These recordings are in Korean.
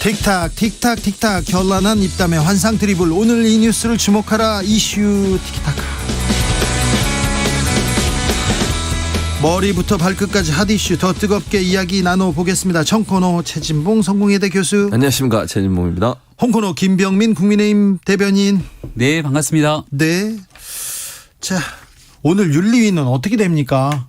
틱탁 틱탁 틱탁 결란한 입담의 환상 드리블. 오늘 이 뉴스를 주목하라. 이슈 틱타카. 머리부터 발끝까지 핫이슈 더 뜨겁게 이야기 나눠보겠습니다. 청코노 최진봉 성공회대 교수. 안녕하십니까, 최진봉입니다. 홍코노 김병민 국민의힘 대변인. 네, 반갑습니다. 네. 자, 오늘 윤리위는 어떻게 됩니까?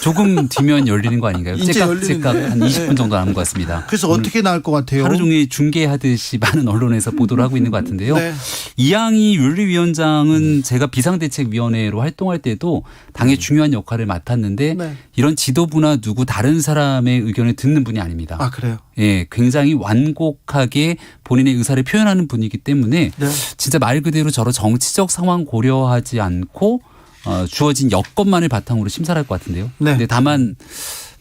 조금 뒤면 열리는 거 아닌가요? 이제 째깍째깍 한 20분 정도 남은 것 같습니다. 그래서 어떻게 나올 것 같아요? 하루 종일 중계하듯이 많은 언론에서 보도를 하고 있는 것 같은데요. 네. 이양희 윤리위원장은 제가 비상대책위원회로 활동할 때도 당의 중요한 역할을 맡았는데 네. 이런 지도부나 누구 다른 사람의 의견을 듣는 분이 아닙니다. 아, 그래요? 예, 굉장히 완곡하게 본인의 의사를 표현하는 분이기 때문에 네. 진짜 말 그대로 저런 정치적 상황 고려하지 않고 주어진 여건만을 바탕으로 심사를 할 것 같은데요. 네. 근데 다만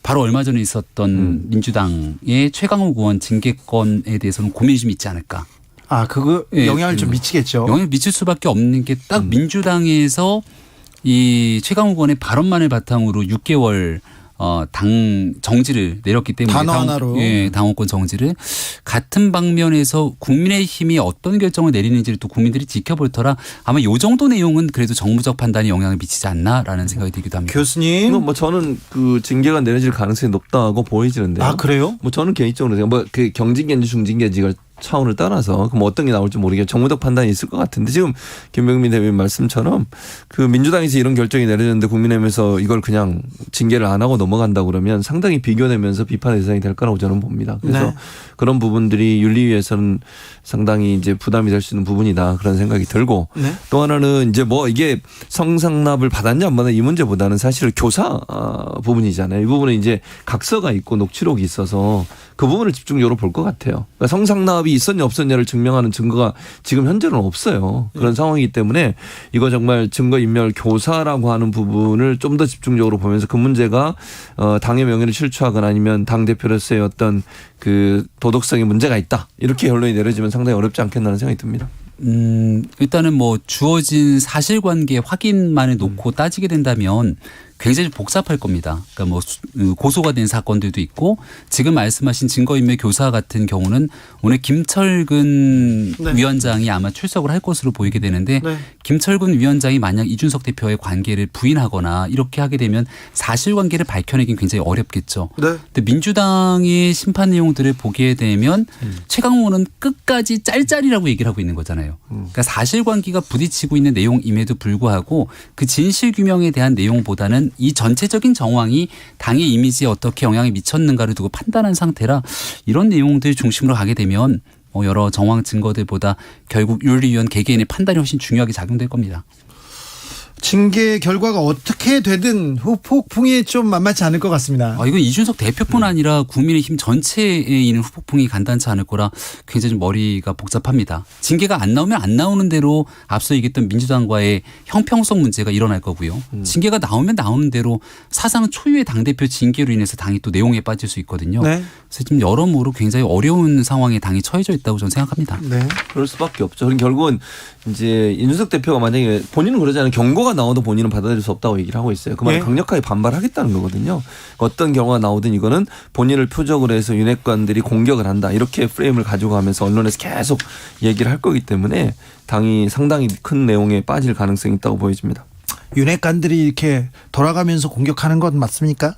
바로 얼마 전에 있었던 민주당의 최강욱 의원 징계권에 대해서는 고민이 좀 있지 않을까. 아, 그거 예, 영향을 좀 미치겠죠. 영향을 미칠 수밖에 없는 게 딱 민주당에서 이 최강욱 의원의 발언만을 바탕으로 6개월 당 정지를 내렸기 때문에 단어 하나로. 당원권 정지를 같은 방면에서 국민의힘이 어떤 결정을 내리는지를 또 국민들이 지켜볼 터라 아마 이 정도 내용은 그래도 정무적 판단에 영향을 미치지 않나라는 생각이 들기도 합니다. 교수님. 뭐 저는 그 징계가 내려질 가능성이 높다고 보이지는데요. 아, 그래요? 뭐 저는 개인적으로 뭐 그 경징계인지 중징계인지가 차원을 따라서 그럼 어떤 게 나올지 모르겠고 정무적 판단이 있을 것 같은데 지금 김병민 대변인 말씀처럼 그 민주당에서 이런 결정이 내려졌는데 국민의힘에서 이걸 그냥 징계를 안 하고 넘어간다 그러면 상당히 비교되면서 비판의 대상이 될 거라고 저는 봅니다. 그래서 네. 그런 부분들이 윤리위에서는 상당히 이제 부담이 될 수 있는 부분이다 그런 생각이 들고 네. 또 하나는 이제 뭐 이게 성상납을 받았냐 안 받았냐 이 문제보다는 사실 교사 부분이잖아요. 이 부분은 이제 각서가 있고 녹취록이 있어서 그 부분을 집중적으로 볼 것 같아요. 그러니까 성상납이 있었냐 없었냐를 증명하는 증거가 지금 현재는 없어요. 그런 상황이기 때문에 이거 정말 증거인멸 교사라고 하는 부분을 좀 더 집중적으로 보면서 그 문제가 당의 명예를 실추하거나 아니면 당대표로서의 어떤 그 도덕성에 문제가 있다. 이렇게 결론이 내려지면 상당히 어렵지 않겠나는 생각이 듭니다. 일단은 뭐 주어진 사실관계 확인만을 놓고 따지게 된다면 굉장히 복잡할 겁니다. 그러니까 뭐 고소가 된 사건들도 있고 지금 말씀하신 증거인멸 교사 같은 경우는 오늘 김철근 네. 위원장이 아마 출석을 할 것으로 보이게 되는데 네. 김철근 위원장이 만약 이준석 대표의 관계를 부인하거나 이렇게 하게 되면 사실관계를 밝혀내긴 굉장히 어렵겠죠. 네. 근데 민주당의 심판 내용들을 보게 되면 최강욱은 끝까지 짤짤이라고 얘기를 하고 있는 거잖아요. 그러니까 사실관계가 부딪히고 있는 내용임에도 불구하고 그 진실규명에 대한 내용보다는 이 전체적인 정황이 당의 이미지에 어떻게 영향을 미쳤는가를 두고 판단한 상태라 이런 내용들 중심으로 가게 되면 여러 정황 증거들보다 결국 윤리위원 개개인의 판단이 훨씬 중요하게 작용될 겁니다. 징계 결과가 어떻게 되든 후폭풍이 좀 만만치 않을 것 같습니다. 이건 이준석 대표뿐 아니라 국민의힘 전체에 있는 후폭풍이 간단치 않을 거라 굉장히 좀 머리가 복잡합니다. 징계가 안 나오면 안 나오는 대로 앞서 얘기했던 민주당과의 형평성 문제가 일어날 거고요. 징계가 나오면 나오는 대로 사상 초유의 당대표 징계로 인해서 당이 또 내용에 빠질 수 있거든요. 네. 그래서 지금 여러모로 굉장히 어려운 상황에 당이 처해져 있다고 저는 생각합니다. 네. 그럴 수밖에 없죠. 그럼 결국은 이제 이준석 대표가 만약에 본인은 그러지 않은 경고가 나와도 본인은 받아들일 수 없다고 얘기를 하고 있어요. 그 말은 네. 강력하게 반발하겠다는 거거든요. 어떤 경우가 나오든 이거는 본인을 표적으로 해서 윤핵관들이 공격을 한다. 이렇게 프레임을 가지고 가면서 언론에서 계속 얘기를 할 거기 때문에 당이 상당히 큰 내용에 빠질 가능성이 있다고 보여집니다. 윤핵관들이 이렇게 돌아가면서 공격하는 건 맞습니까?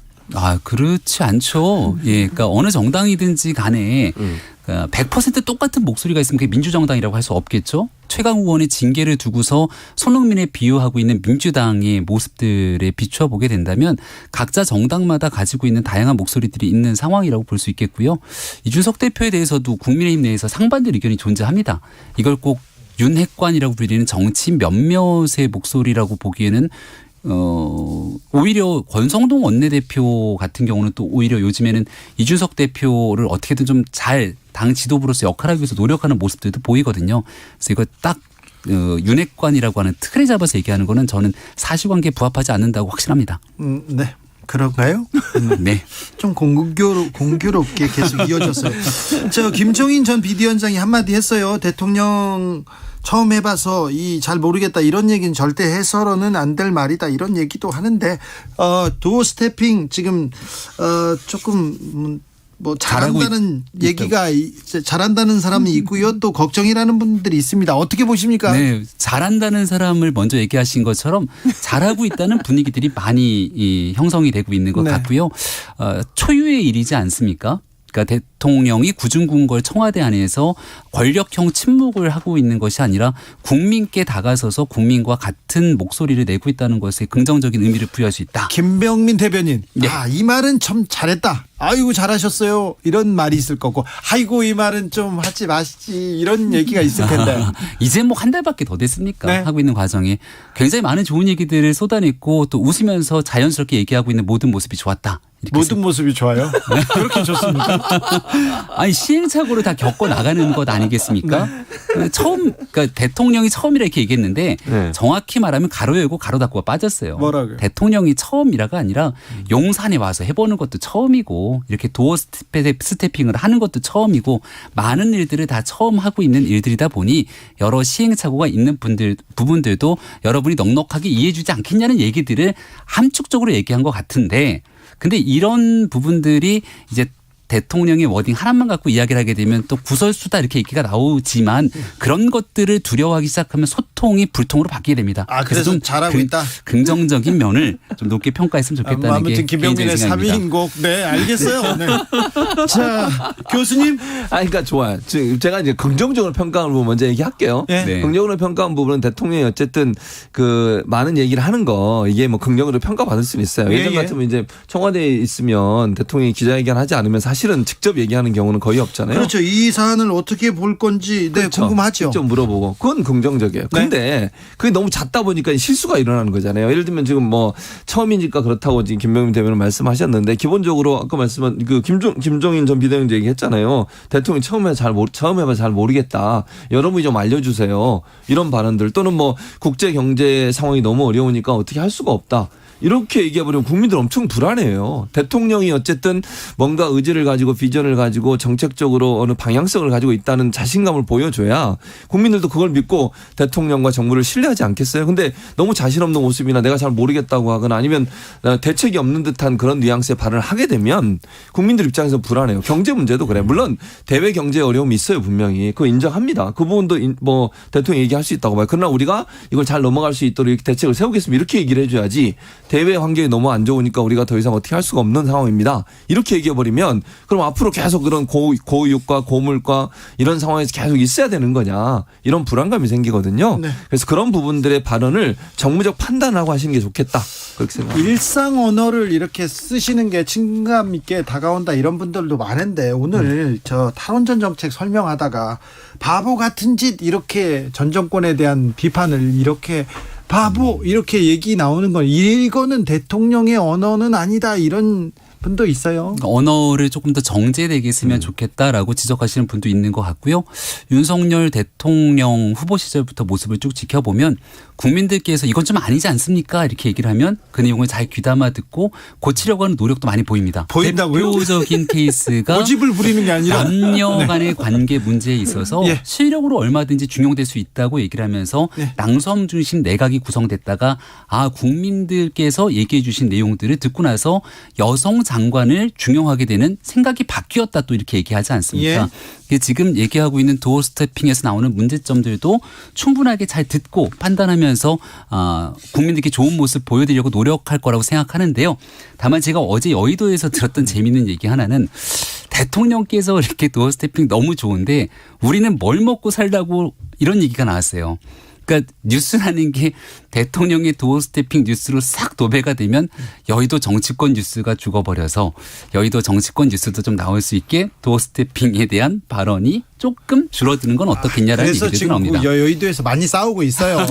그렇지 않죠. 예, 그러니까 어느 정당이든지 간에 100% 똑같은 목소리가 있으면 그게 민주정당이라고 할 수 없겠죠. 최강욱 의원의 징계를 두고서 손흥민에 비유하고 있는 민주당의 모습들에 비추어 보게 된다면 각자 정당마다 가지고 있는 다양한 목소리들이 있는 상황이라고 볼 수 있겠고요. 이준석 대표에 대해서도 국민의힘 내에서 상반된 의견이 존재합니다. 이걸 꼭 윤핵관이라고 불리는 정치인 몇몇의 목소리라고 보기에는 오히려 권성동 원내대표 같은 경우는 또 오히려 요즘에는 이준석 대표를 어떻게든 좀 잘 당 지도부로서 역할하기 위해서 노력하는 모습들도 보이거든요. 그래서 이거 딱 윤핵관이라고 하는 틀에 잡아서 얘기하는 거는 저는 사실관계에 부합하지 않는다고 확신합니다. 네. 그런가요? 네. 좀 공교롭게 계속 이어졌어요. 김종인 전 비대위원장이 한마디 했어요. 대통령 처음 해봐서 잘 모르겠다 이런 얘기는 절대 해서는 안 될 말이다 이런 얘기도 하는데 도어 스태핑 지금 조금 뭐 잘한다는 얘기가 잘한다는 사람이 있고요. 또 걱정이라는 분들이 있습니다. 어떻게 보십니까? 네, 잘한다는 사람을 먼저 얘기하신 것처럼 잘하고 있다는 분위기들이 많이 형성이 되고 있는 것 네. 같고요. 초유의 일이지 않습니까? 그러니까 대통령이 구중궁궐 청와대 안에서 권력형 침묵을 하고 있는 것이 아니라 국민께 다가서서 국민과 같은 목소리를 내고 있다는 것에 긍정적인 의미를 부여할 수 있다. 김병민 대변인. 네. 이 말은 참 잘했다. 아이고 잘하셨어요. 이런 말이 있을 거고. 아이고 이 말은 좀 하지 마시지. 이런 얘기가 있을 텐데. 이제 뭐 한 달밖에 더 됐습니까? 네. 하고 있는 과정에 굉장히 많은 좋은 얘기들을 쏟아냈고 또 웃으면서 자연스럽게 얘기하고 있는 모든 모습이 좋았다. 이렇게 모든 모습이 좋아요. 그렇게 좋습니까? 아니 시행착오를 다 겪어 나가는 것 아니겠습니까? 그러니까 대통령이 처음이라 이렇게 얘기했는데 네. 정확히 말하면 가로 열고 가로 닫고가 빠졌어요. 뭐라고요? 대통령이 처음이라가 아니라 용산에 와서 해보는 것도 처음이고 이렇게 도어 스태핑을 하는 것도 처음이고 많은 일들을 다 처음 하고 있는 일들이다 보니 여러 시행착오가 있는 부분들도 여러분이 넉넉하게 이해해주지 않겠냐는 얘기들을 함축적으로 얘기한 것 같은데 근데 이런 부분들이 이제 대통령의 워딩 하나만 갖고 이야기를 하게 되면 또 구설수다 이렇게 얘기가 나오지만 그런 것들을 두려워하기 시작하면 소통이 불통으로 바뀌게 됩니다. 그래서 좀 잘하고 있다. 긍정적인 면을 좀 높게 평가했으면 좋겠다는 게 아무튼 김병민의 개인적인 생각입니다. 3인곡. 네, 알겠어요. 네. 자, 교수님. 그러니까 좋아요. 제가 이제 긍정적으로 평가한 부분 먼저 얘기할게요. 네. 네. 긍정적으로 평가한 부분은 대통령이 어쨌든 그 많은 얘기를 하는 거 이게 뭐 긍정으로 평가받을 수는 있어요. 예전 같으면 이제 청와대에 있으면 대통령이 기자회견 하지 않으면 사실은 직접 얘기하는 경우는 거의 없잖아요. 그렇죠. 이 사안을 어떻게 볼 건지 그렇죠. 궁금하죠. 직접 물어보고 그건 긍정적이에요. 근데 그게 너무 잦다 보니까 실수가 일어나는 거잖아요. 예를 들면 지금 뭐 처음이니까 그렇다고 지금 김병민 대변인 말씀하셨는데 기본적으로 아까 말씀한 그 김종인 전 비대위원장 얘기했잖아요. 대통령이 처음 해봐 잘 모르겠다. 여러분이 좀 알려주세요. 이런 발언들 또는 뭐 국제 경제 상황이 너무 어려우니까 어떻게 할 수가 없다. 이렇게 얘기해버리면 국민들 엄청 불안해요. 대통령이 어쨌든 뭔가 의지를 가지고 비전을 가지고 정책적으로 어느 방향성을 가지고 있다는 자신감을 보여줘야 국민들도 그걸 믿고 대통령과 정부를 신뢰하지 않겠어요. 근데 너무 자신 없는 모습이나 내가 잘 모르겠다고 하거나 아니면 대책이 없는 듯한 그런 뉘앙스의 발언을 하게 되면 국민들 입장에서 불안해요. 경제 문제도 그래. 물론 대외 경제 어려움이 있어요. 분명히. 그거 인정합니다. 그 부분도 뭐 대통령이 얘기할 수 있다고 봐요. 그러나 우리가 이걸 잘 넘어갈 수 있도록 이렇게 대책을 세우겠습니다. 이렇게 얘기를 해줘야지 대외 환경이 너무 안 좋으니까 우리가 더 이상 어떻게 할 수가 없는 상황입니다. 이렇게 얘기해버리면 그럼 앞으로 계속 그런 고유가 고물가 이런 상황에서 계속 있어야 되는 거냐 이런 불안감이 생기거든요. 네. 그래서 그런 부분들의 발언을 정무적 판단하고 하시는 게 좋겠다. 그렇게 생각합니다. 일상 언어를 이렇게 쓰시는 게 친감 있게 다가온다 이런 분들도 많은데 오늘 저 탈원전 정책 설명하다가 바보 같은 짓 이렇게 전 정권에 대한 비판을 이렇게 바보 이렇게 얘기 나오는 건 이거는 대통령의 언어는 아니다 이런 분도 있어요. 언어를 조금 더 정제되게 쓰면 좋겠다라고 지적하시는 분도 있는 것 같고요. 윤석열 대통령 후보 시절부터 모습을 쭉 지켜보면 국민들께서 이건 좀 아니지 않습니까? 이렇게 얘기를 하면 그 내용을 잘 귀담아 듣고 고치려고 하는 노력도 많이 보입니다. 보인다고요? 대표적인 케이스가 고집을 부리는 게 아니라 남녀 간의 관계 문제에 있어서 예. 실력으로 얼마든지 중용될 수 있다고 얘기를 하면서 네. 낭성 중심 내각이 구성됐다가 국민들께서 얘기해 주신 내용들을 듣고 나서 여성 장관을 중용하게 되는 생각이 바뀌었다 또 이렇게 얘기하지 않습니까? 이게 지금 얘기하고 있는 도어 스태핑에서 나오는 문제점들도 충분하게 잘 듣고 판단하면서 국민들께 좋은 모습 보여드리려고 노력할 거라고 생각하는데요. 다만 제가 어제 여의도에서 들었던 재미있는 얘기 하나는 대통령께서 이렇게 도어 스태핑 너무 좋은데 우리는 뭘 먹고 살라고 이런 얘기가 나왔어요. 그러니까 뉴스라는 게 대통령의 도어 스태핑 뉴스로 싹 도배가 되면 여의도 정치권 뉴스가 죽어버려서 여의도 정치권 뉴스도 좀 나올 수 있게 도어 스태핑에 대한 발언이 조금 줄어드는 건 어떻겠냐라는 그래서 얘기도 지금 나옵니다. 여의도에서 많이 싸우고 있어요.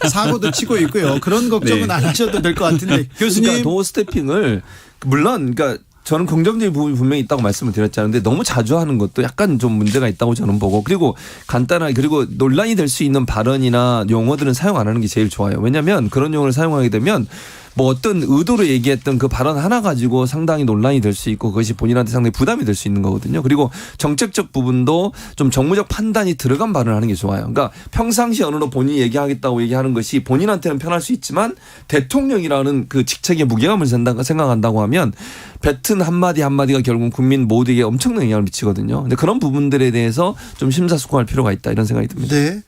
사고도 치고 있고요. 그런 걱정은 네. 안 하셔도 될 것 같은데 교수님. 그러니까 도어 스태핑을 물론 그러니까 저는 긍정적인 부분이 분명히 있다고 말씀을 드렸잖아요. 근데 너무 자주 하는 것도 약간 좀 문제가 있다고 저는 보고 그리고 간단하게 그리고 논란이 될 수 있는 발언이나 용어들은 사용 안 하는 게 제일 좋아요. 왜냐하면 그런 용어를 사용하게 되면 뭐 어떤 의도로 얘기했던 그 발언 하나 가지고 상당히 논란이 될 수 있고 그것이 본인한테 상당히 부담이 될 수 있는 거거든요. 그리고 정책적 부분도 좀 정무적 판단이 들어간 발언을 하는 게 좋아요. 그러니까 평상시 언어로 본인이 얘기하겠다고 얘기하는 것이 본인한테는 편할 수 있지만 대통령이라는 그 직책의 무게감을 생각한다고 하면 뱉은 한마디 한마디가 결국 국민 모두에게 엄청난 영향을 미치거든요. 근데 그런 부분들에 대해서 좀 심사숙고할 필요가 있다 이런 생각이 듭니다. 네.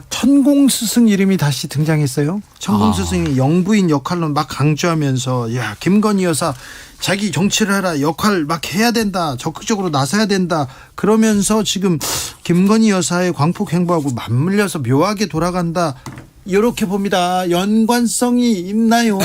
천공스승 이름이 다시 등장했어요. 천공스승이 영부인 역할로 막 강조하면서 야 김건희 여사 자기 정치를 해라 역할 막 해야 된다 적극적으로 나서야 된다 그러면서 지금 김건희 여사의 광폭 행보하고 맞물려서 묘하게 돌아간다. 이렇게 봅니다. 연관성이 있나요?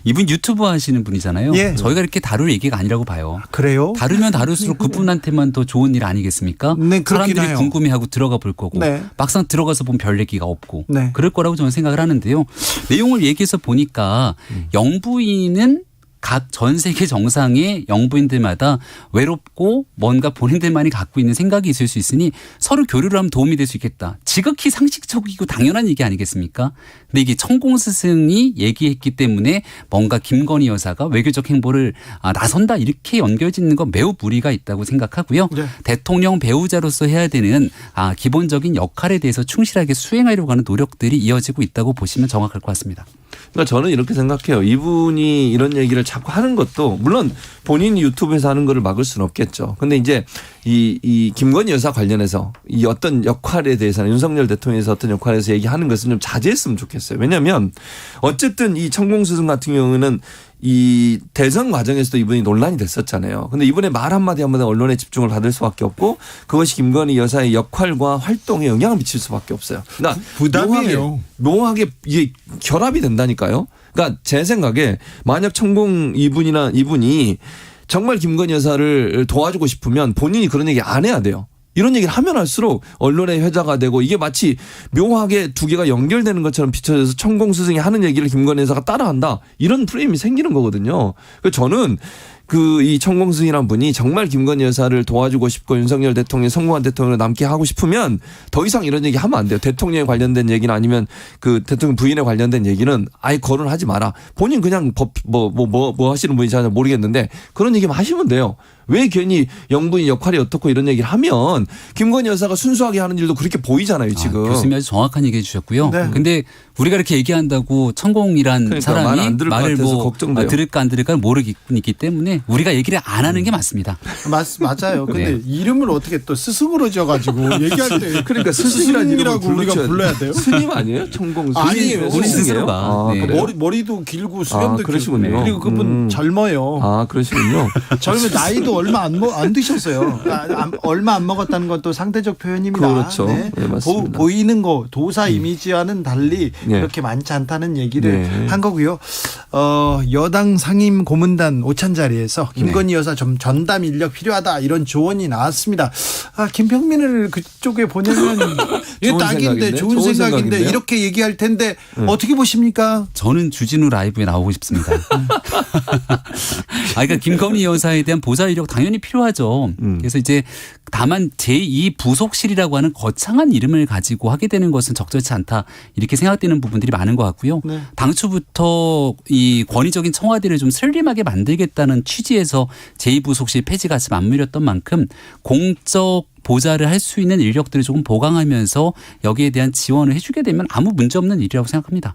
이분 유튜브 하시는 분이잖아요. 예. 저희가 이렇게 다룰 얘기가 아니라고 봐요. 그래요? 다루면 다룰수록 그분한테만 더 좋은 일 아니겠습니까? 네, 그렇긴 사람들이 해요. 궁금해하고 들어가 볼 거고 네. 막상 들어가서 보면 별 얘기가 없고 네. 그럴 거라고 저는 생각을 하는데요. 내용을 얘기해서 보니까 영부인은 각 전 세계 정상의 영부인들마다 외롭고 뭔가 본인들만이 갖고 있는 생각이 있을 수 있으니 서로 교류를 하면 도움이 될 수 있겠다. 지극히 상식적이고 당연한 얘기 아니겠습니까? 근데 이게 천공스승이 얘기했기 때문에 뭔가 김건희 여사가 외교적 행보를 나선다 이렇게 연결짓는 건 매우 무리가 있다고 생각하고요. 네. 대통령 배우자로서 해야 되는 기본적인 역할에 대해서 충실하게 수행하려고 하는 노력들이 이어지고 있다고 보시면 정확할 것 같습니다. 그러니까 저는 이렇게 생각해요. 이분이 이런 얘기를 자꾸 하는 것도 물론 본인이 유튜브에서 하는 거를 막을 수는 없겠죠. 근데 이제 이 김건희 여사 관련해서 이 어떤 역할에 대해서는 윤석열 대통령에서 어떤 역할에 대해서 얘기하는 것은 좀 자제했으면 좋겠어요. 왜냐하면 어쨌든 이 천공스승 같은 경우는 이 대선 과정에서도 이분이 논란이 됐었잖아요. 근데 이번에 말 한마디 한마디 언론의 집중을 받을 수밖에 없고 그것이 김건희 여사의 역할과 활동에 영향을 미칠 수밖에 없어요. 그러니까 부담이에요. 묘하게 이게 결합이 된다니까요. 그러니까 제 생각에 만약 천공 이분이 정말 김건희 여사를 도와주고 싶으면 본인이 그런 얘기 안 해야 돼요. 이런 얘기를 하면 할수록 언론의 회자가 되고 이게 마치 묘하게 두 개가 연결되는 것처럼 비춰져서 천공스승이 하는 얘기를 김건희 여사가 따라한다. 이런 프레임이 생기는 거거든요. 그래서 저는 이 천공스승이란 분이 정말 김건희 여사를 도와주고 싶고 윤석열 대통령이 성공한 대통령을 남게 하고 싶으면 더 이상 이런 얘기 하면 안 돼요. 대통령에 관련된 얘기는 아니면 그 대통령 부인에 관련된 얘기는 아예 거론하지 마라. 본인 그냥 뭐 하시는 분인지 잘 모르겠는데 그런 얘기만 하시면 돼요. 왜 괜히 영부인 역할이 어떻고 이런 얘기를 하면 김건희 여사가 순수하게 하는 일도 그렇게 보이잖아요 지금. 교수님이 아주 정확한 얘기 해주셨고요. 네. 근데 우리가 이렇게 얘기한다고 천공이란 그러니까 사람이 말안 들을 것 말을 같아서 걱정돼요. 들을까 안 들을까 모르겠기 때문에 우리가 얘기를 안 하는 게 맞습니다. 맞아요. 근데 이름을 어떻게 또 스승으로 지어가지고 얘기할 때 그러니까 스승이라고 우리가 불러야 돼요? 스님 아니에요? 천공스승. 아니에요. 본인 스스로가. 네. 그래요? 머리도 길고 수염도 그러시군요. 길고 그리고 그분 젊어요. 그러시군요. 젊은 나이도 얼마 안 드셨어요. 얼마 안 먹었다는 건 또 상대적 표현입니다. 그렇죠. 네, 맞습니다. 보이는 거 도사 이미지와는 달리 네. 그렇게 많지 않다는 얘기를 네. 한 거고요. 여당 상임 고문단 오찬자리에서 김건희 여사 좀 전담 인력 필요하다 이런 조언이 나왔습니다. 김병민을 그쪽에 보내면 이게 좋은 딱인데 생각인데? 좋은 좋은 생각인데 생각인데요? 이렇게 얘기할 텐데 어떻게 보십니까? 저는 주진우 라이브에 나오고 싶습니다. 그러니까 김건희 여사에 대한 보좌 인력 당연히 필요하죠. 그래서 이제 다만 제2 부속실이라고 하는 거창한 이름을 가지고 하게 되는 것은 적절치 않다 이렇게 생각되는 부분들이 많은 것 같고요. 네. 당초부터 이 권위적인 청와대를 좀 슬림하게 만들겠다는 취지에서 제2부속실 폐지가 같이 맞물렸던 만큼 공적 보좌를 할 수 있는 인력들을 조금 보강하면서 여기에 대한 지원을 해주게 되면 아무 문제 없는 일이라고 생각합니다.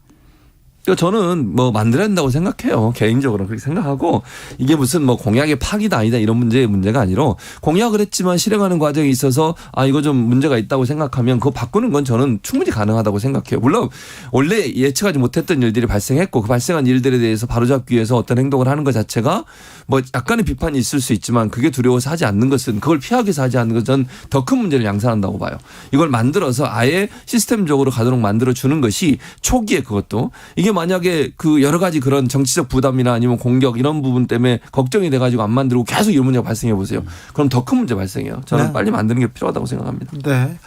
그러니까 저는 뭐 만들어야 된다고 생각해요. 개인적으로 그렇게 생각하고 이게 무슨 뭐 공약의 파기다 아니다 이런 문제가 아니라 공약을 했지만 실행하는 과정에 있어서 이거 좀 문제가 있다고 생각하면 그거 바꾸는 건 저는 충분히 가능하다고 생각해요. 물론 원래 예측하지 못했던 일들이 발생했고 그 발생한 일들에 대해서 바로잡기 위해서 어떤 행동을 하는 것 자체가 뭐 약간의 비판이 있을 수 있지만 그게 두려워서 하지 않는 것은 그걸 피하기 위해서 하지 않는 것은 더 큰 문제를 양산한다고 봐요. 이걸 만들어서 아예 시스템적으로 가도록 만들어주는 것이 초기에 그것도 이게 만약에 그 여러 가지 그런 정치적 부담이나 아니면 공격 이런 부분 때문에 걱정이 돼가지고 안 만들고 계속 이런 문제가 발생해 보세요. 그럼 더 큰 문제 발생해요. 저는 네. 빨리 만드는 게 필요하다고 생각합니다. 네.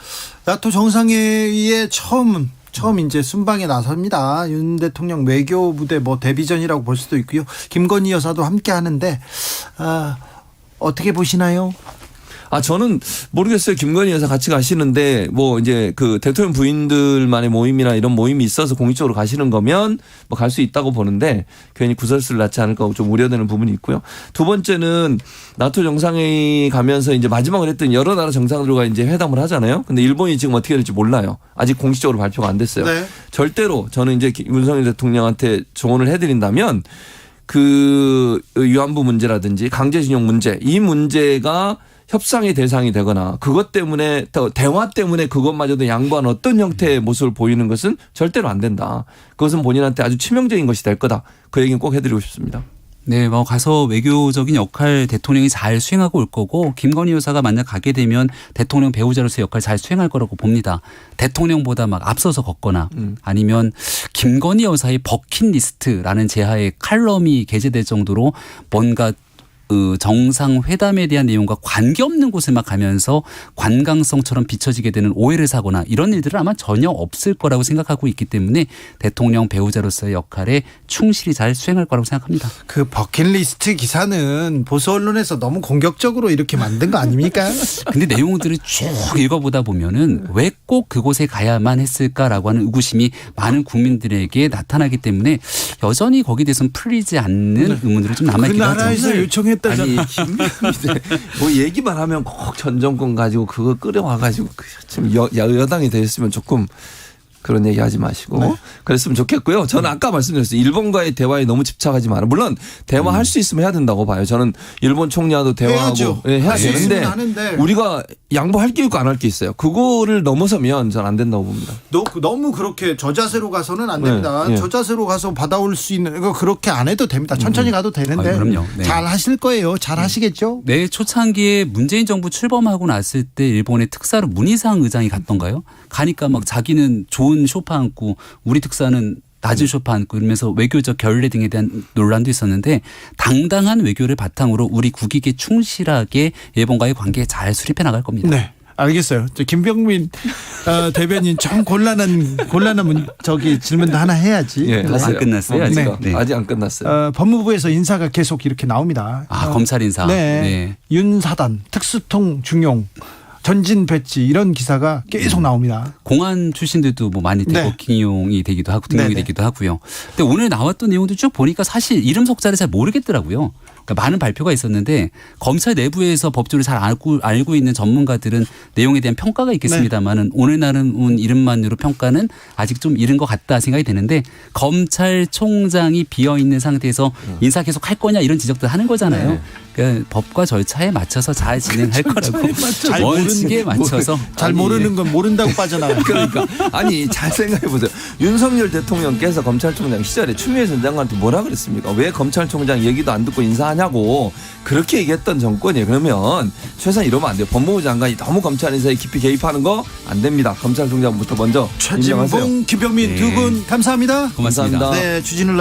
나토 정상회의에 처음 이제 순방에 나섭니다. 윤 대통령 외교 무대 뭐 데뷔전이라고 볼 수도 있고요. 김건희 여사도 함께 하는데 어떻게 보시나요? 저는 모르겠어요. 김건희 여사 같이 가시는데 뭐 이제 그 대통령 부인들만의 모임이나 이런 모임이 있어서 공식적으로 가시는 거면 뭐 갈 수 있다고 보는데 괜히 구설수를 낳지 않을까 좀 우려되는 부분이 있고요. 두 번째는 나토 정상회의 가면서 이제 마지막으로 했던 여러 나라 정상들과 이제 회담을 하잖아요. 근데 일본이 지금 어떻게 될지 몰라요. 아직 공식적으로 발표가 안 됐어요. 네. 절대로 저는 이제 윤석열 대통령한테 조언을 해드린다면 그 위안부 문제라든지 강제징용 문제 이 문제가 협상의 대상이 되거나 그것 때문에 대화 때문에 그것마저도 양보한 어떤 형태의 모습을 보이는 것은 절대로 안 된다. 그것은 본인한테 아주 치명적인 것이 될 거다. 그 얘기는 꼭 해드리고 싶습니다. 네, 뭐 가서 외교적인 역할 대통령이 잘 수행하고 올 거고 김건희 여사가 만약 가게 되면 대통령 배우자로서의 역할 잘 수행할 거라고 봅니다. 대통령보다 막 앞서서 걷거나 아니면 김건희 여사의 버킷리스트라는 제하의 칼럼이 게재될 정도로 뭔가 정상회담에 대한 내용과 관계없는 곳에 막 가면서 관광성처럼 비춰지게 되는 오해를 사거나 이런 일들은 아마 전혀 없을 거라고 생각하고 있기 때문에 대통령 배우자로서의 역할에 충실히 잘 수행할 거라고 생각합니다. 그 버킷리스트 기사는 보수 언론에서 너무 공격적으로 이렇게 만든 거 아닙니까? 근데 내용들을 쭉 읽어보다 보면은 왜 꼭 그곳에 가야만 했을까라고 하는 의구심이 많은 국민들에게 나타나기 때문에 여전히 거기에 대해서는 풀리지 않는 의문들이 좀 남아있긴 그 하죠. 나라에서 요청했다잖아. 아니 뭐 얘기만 하면 꼭 전 정권 가지고 그거 끌어와가지고 지금 여당이 됐으면 조금 그런 얘기 하지 마시고 네. 그랬으면 좋겠고요. 저는 아까 말씀드렸어요. 일본과의 대화에 너무 집착하지 마라. 물론 대화할 수 있으면 해야 된다고 봐요. 저는 일본 총리와도 대화하고 해야 할 수 있으면 되는데 하는데. 우리가 양보할 게 있고 안 할 게 있어요. 그거를 넘어서면 저는 안 된다고 봅니다. 너무 그렇게 저자세로 가서는 안 됩니다. 네. 저자세로 가서 받아올 수 있는 거 그렇게 안 해도 됩니다. 천천히 가도 되는데 그럼요. 네. 잘 하실 거예요. 잘 하시겠죠? 네, 초창기에 문재인 정부 출범하고 났을 때 일본의 특사로 문희상 의장이 갔던가요? 가니까 막 자기는 좋은 소파 앉고 우리 특사는 낮은 소파 앉고 이러면서 외교적 결례 등에 대한 논란도 있었는데 당당한 외교를 바탕으로 우리 국익에 충실하게 일본과의 관계에 잘 수립해 나갈 겁니다. 네. 알겠어요. 김병민 대변인 좀 곤란한 질문도 하나 해야지. 예, 하세요. 안 끝났어요, 아직? 네. 아직 안 끝났어요. 법무부에서 인사가 계속 이렇게 나옵니다. 검찰 인사. 네. 네. 윤사단, 특수통 중용, 전진 배치 이런 기사가 계속 나옵니다. 공안 출신들도 뭐 많이 네. 등용이 되기도 하고 등용이 네네. 되기도 하고요. 근데 오늘 나왔던 내용도 쭉 보니까 사실 이름 석자를 잘 모르겠더라고요. 그러니까 많은 발표가 있었는데 검찰 내부에서 법조를 잘 알고 있는 전문가들은 내용에 대한 평가가 있겠습니다만은 오늘 나온 이름만으로 평가는 아직 좀 이른 것 같다 생각이 되는데 검찰총장이 비어 있는 상태에서 인사 계속 할 거냐 이런 지적들 하는 거잖아요. 네. 그러니까 법과 절차에 맞춰서 잘 진행할 거라고 잘 원칙에 맞춰서 잘 아니, 모르는 건 모른다고 빠져나가요. 그러니까 아니 잘 생각해 보세요. 윤석열 대통령께서 검찰총장 시절에 추미애 전 장관한테 뭐라 그랬습니까? 왜 검찰총장 얘기도 안 듣고 인사하냐고 그렇게 얘기했던 정권이에요. 그러면 최소한 이러면 안 돼요. 법무부 장관이 너무 검찰 인사에 깊이 개입하는 거 안 됩니다. 검찰총장부터 먼저 인정하세요. 최진봉, 김병민 네. 두 분 감사합니다. 고맙습니다. 감사합니다. 네, 주진우